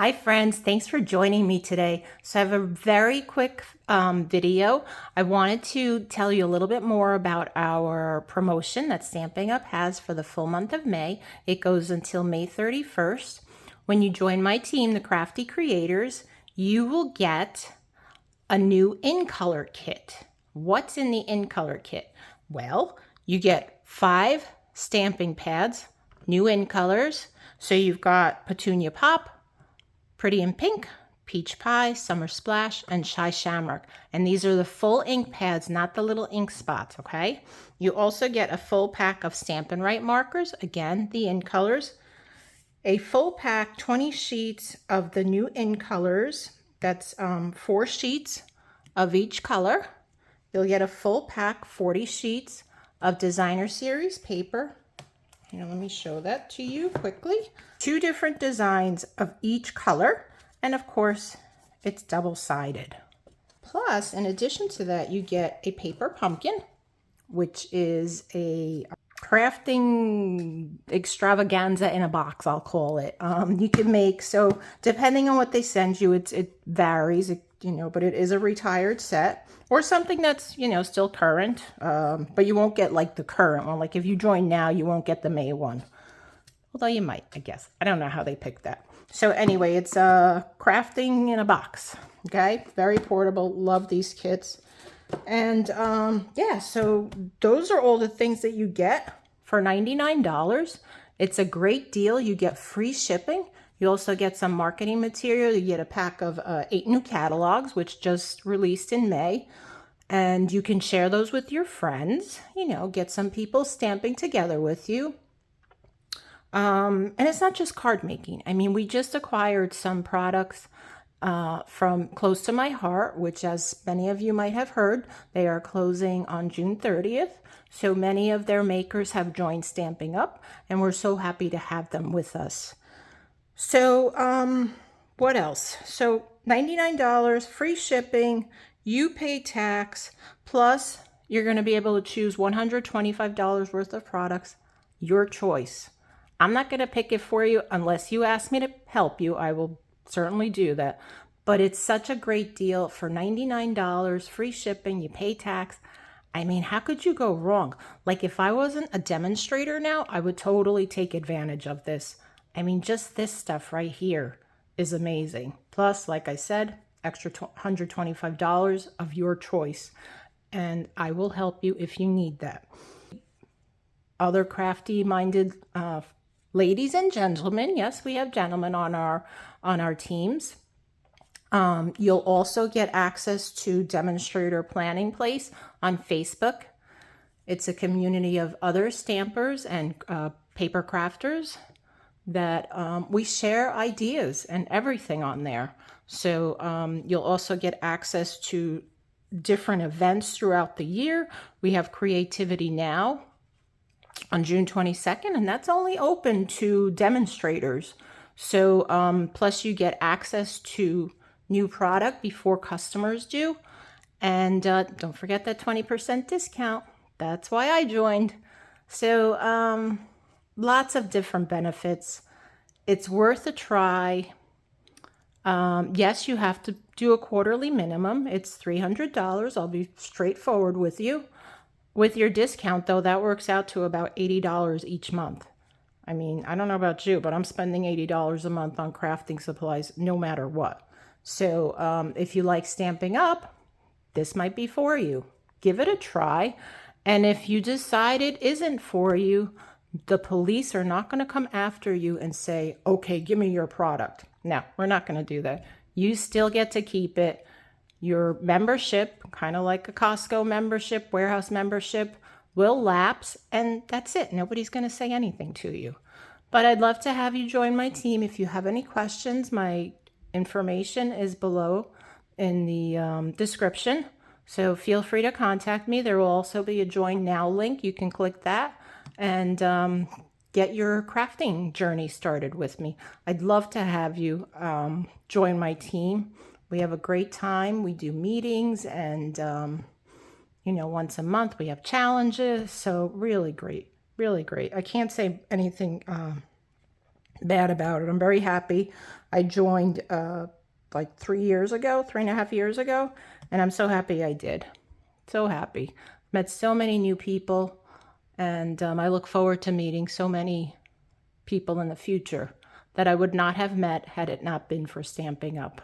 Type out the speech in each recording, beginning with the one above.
Hi friends, thanks for joining me today. So I have a very quick video. I wanted to tell you a little bit more about our promotion that Stampin' Up! Has for the full month of May. It goes until May 31st. When you join my team, the Crafty Creators, you will get a new in-color kit. What's in the in-color kit? Well, you get 5 stamping pads, new in colors. So you've got Petunia Pop, Pretty in Pink, Peach Pie, Summer Splash, and Shy Shamrock. And these are the full ink pads, not the little ink spots, okay? You also get a full pack of Stampin' Right markers, again, the in colors. A full pack, 20 sheets of the new in colors. That's 4 sheets of each color. You'll get a full pack, 40 sheets of Designer Series paper. Here, let me show that to you quickly. 2 different designs of each color, and of course, it's double-sided. Plus, in addition to that, you get a paper pumpkin, which is a crafting extravaganza in a box, I'll call it. You can make, so depending on what they send you, it varies, but it is a retired set or something that's, still current. But you won't get like the current one. Like if you join now, you won't get the May one. Although you might, I guess. I don't know how they picked that. So anyway, it's crafting in a box. Okay, very portable. Love these kits. And yeah, so those are all the things that you get for $99. It's a great deal. You get free shipping. You also get some marketing material. You get a pack of 8 new catalogs, which just released in May. And you can share those with your friends, get some people stamping together with you. And it's not just card making. I mean, we just acquired some products from Close to My Heart, which, as many of you might have heard, they are closing on June 30th. So many of their makers have joined Stampin' Up, and we're so happy to have them with us. So what else? So $99, free shipping, you pay tax, plus you're going to be able to choose $125 worth of products, your choice. I'm not going to pick it for you unless you ask me to help you. I will certainly do that. But it's such a great deal for $99, free shipping, you pay tax. I mean, how could you go wrong? Like if I wasn't a demonstrator now, I would totally take advantage of this. I mean, just this stuff right here is amazing. Plus, like I said, extra $125 of your choice. And I will help you if you need that. Other crafty-minded ladies and gentlemen, yes, we have gentlemen on our teams. You'll also get access to Demonstrator Planning Place on Facebook. It's a community of other stampers and paper crafters that we share ideas and everything on there. So you'll also get access to different events throughout the year. We have Creativity Now on June 22nd, and that's only open to demonstrators. So plus you get access to new product before customers do. And don't forget that 20% discount. That's why I joined. So lots of different benefits. It's worth a try. Yes, you have to do a quarterly minimum. It's $300. I'll be straightforward with you. With your discount, though, that works out to about $80 each month. I mean, I don't know about you, but I'm spending $80 a month on crafting supplies no matter what. So if you like Stampin' Up, this might be for you. Give it a try. And if you decide it isn't for you, the police are not going to come after you and say, okay, give me your product. No, we're not going to do that. You still get to keep it. Your membership, kind of like a Costco membership, warehouse membership, will lapse, and that's it. Nobody's going to say anything to you. But I'd love to have you join my team. If you have any questions, my information is below in the description. So feel free to contact me. There will also be a Join Now link. You can click that and get your crafting journey started with me. I'd love to have you join my team. We have a great time. We do meetings and, once a month we have challenges. So really great, really great. I can't say anything bad about it. I'm very happy. I joined like 3.5 years ago, and I'm so happy I did. So happy. Met so many new people, and I look forward to meeting so many people in the future that I would not have met had it not been for Stamping Up.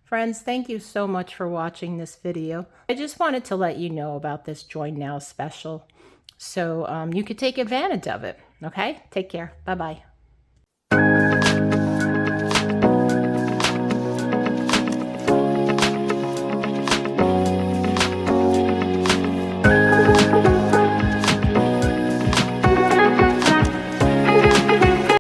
Friends, thank you so much for watching this video. I just wanted to let you know about this Join Now special so you could take advantage of it. Okay? Take care. Bye-bye.